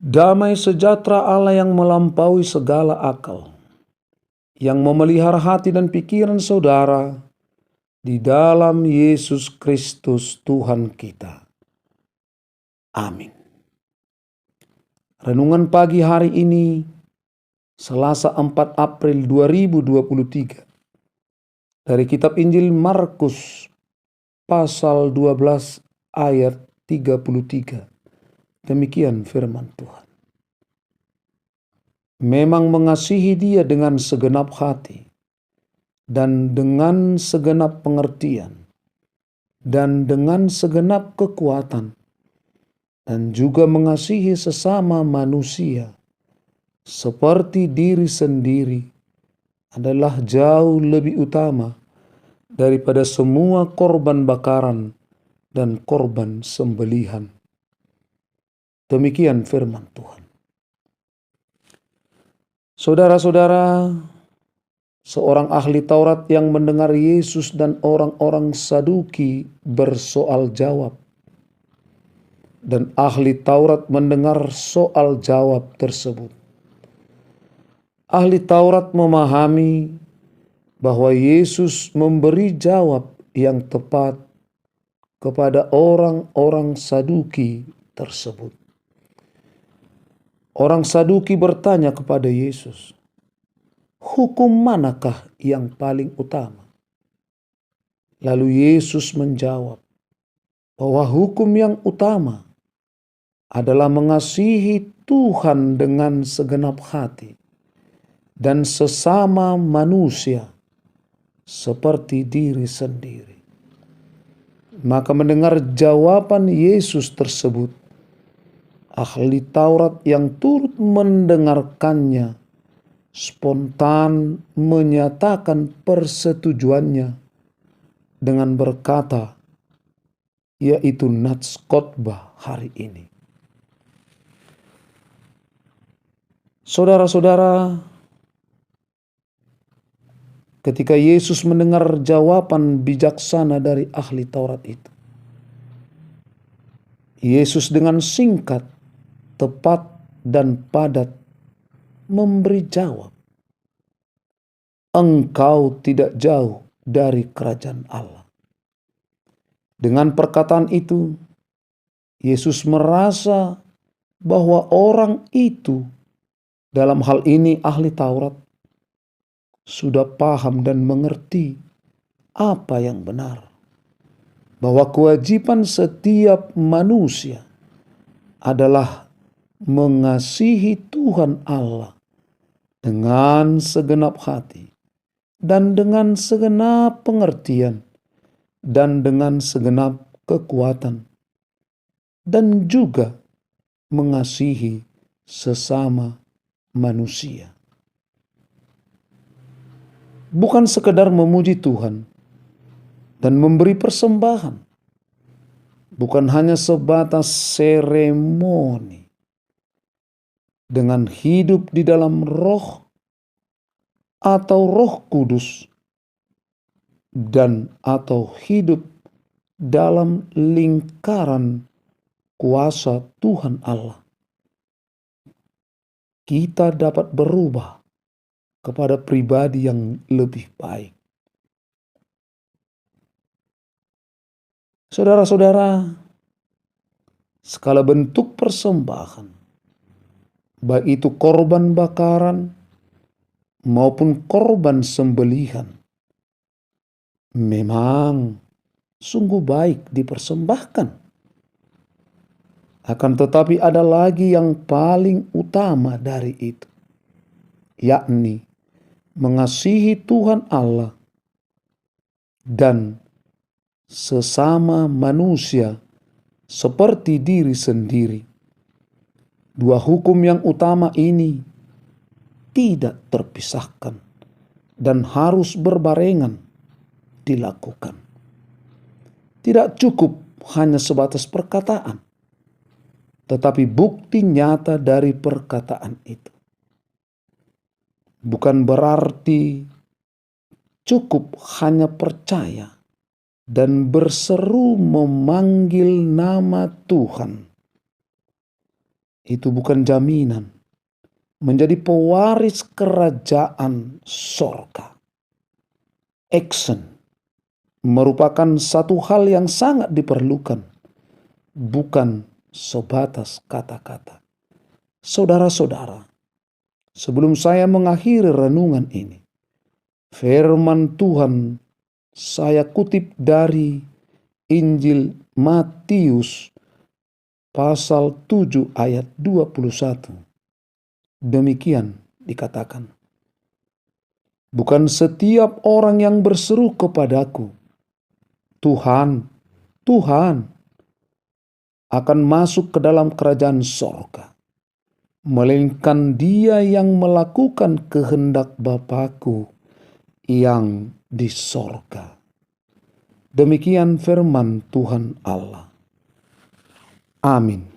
Damai sejahtera Allah yang melampaui segala akal, yang memelihara hati dan pikiran saudara di dalam Yesus Kristus Tuhan kita. Amin. Renungan pagi hari ini, Selasa 4 April 2023, dari kitab Injil Markus pasal 12 ayat 33. Demikian firman Tuhan. Memang mengasihi Dia dengan segenap hati dan dengan segenap pengertian dan dengan segenap kekuatan, dan juga mengasihi sesama manusia seperti diri sendiri adalah jauh lebih utama daripada semua korban bakaran dan korban sembelihan. Demikian firman Tuhan. Saudara-saudara, seorang ahli Taurat yang mendengar Yesus dan orang-orang Saduki bersoal jawab, dan ahli Taurat mendengar soal jawab tersebut. Ahli Taurat memahami bahwa Yesus memberi jawab yang tepat kepada orang-orang Saduki tersebut. Orang Saduki bertanya kepada Yesus, "Hukum manakah yang paling utama?" Lalu Yesus menjawab bahwa hukum yang utama adalah mengasihi Tuhan dengan segenap hati dan sesama manusia seperti diri sendiri. Maka mendengar jawaban Yesus tersebut, ahli Taurat yang turut mendengarkannya spontan menyatakan persetujuannya dengan berkata, yaitu nats khotbah hari ini. Saudara-saudara, ketika Yesus mendengar jawaban bijaksana dari ahli Taurat itu, Yesus dengan singkat, tepat, dan padat memberi jawab, "Engkau tidak jauh dari kerajaan Allah." Dengan perkataan itu, Yesus merasa bahwa orang itu, dalam hal ini ahli Taurat, sudah paham dan mengerti apa yang benar, bahwa kewajiban setiap manusia adalah mengasihi Tuhan Allah dengan segenap hati dan dengan segenap pengertian dan dengan segenap kekuatan, dan juga mengasihi sesama manusia. Bukan sekedar memuji Tuhan dan memberi persembahan, bukan hanya sebatas seremoni. Dengan hidup di dalam Roh atau Roh Kudus, dan atau hidup dalam lingkaran kuasa Tuhan Allah, kita dapat berubah kepada pribadi yang lebih baik. Saudara-saudara, segala bentuk persembahan, baik itu korban bakaran maupun korban sembelihan, memang sungguh baik dipersembahkan. Akan tetapi ada lagi yang paling utama dari itu, yakni mengasihi Tuhan Allah dan sesama manusia seperti diri sendiri. Dua hukum yang utama ini tidak terpisahkan dan harus berbarengan dilakukan. Tidak cukup hanya sebatas perkataan, tetapi bukti nyata dari perkataan itu. Bukan berarti cukup hanya percaya dan berseru memanggil nama Tuhan. itu bukan jaminan menjadi pewaris kerajaan sorga. Action merupakan satu hal yang sangat diperlukan, bukan sebatas kata-kata. Saudara-saudara, sebelum saya mengakhiri renungan ini, firman Tuhan saya kutip dari Injil Matius pasal 7 ayat 21. Demikian dikatakan, bukan setiap orang yang berseru kepadaku, Tuhan, Tuhan, akan masuk ke dalam kerajaan sorga, melainkan dia yang melakukan kehendak Bapa-Ku yang di sorga. Demikian firman Tuhan Allah. Amin.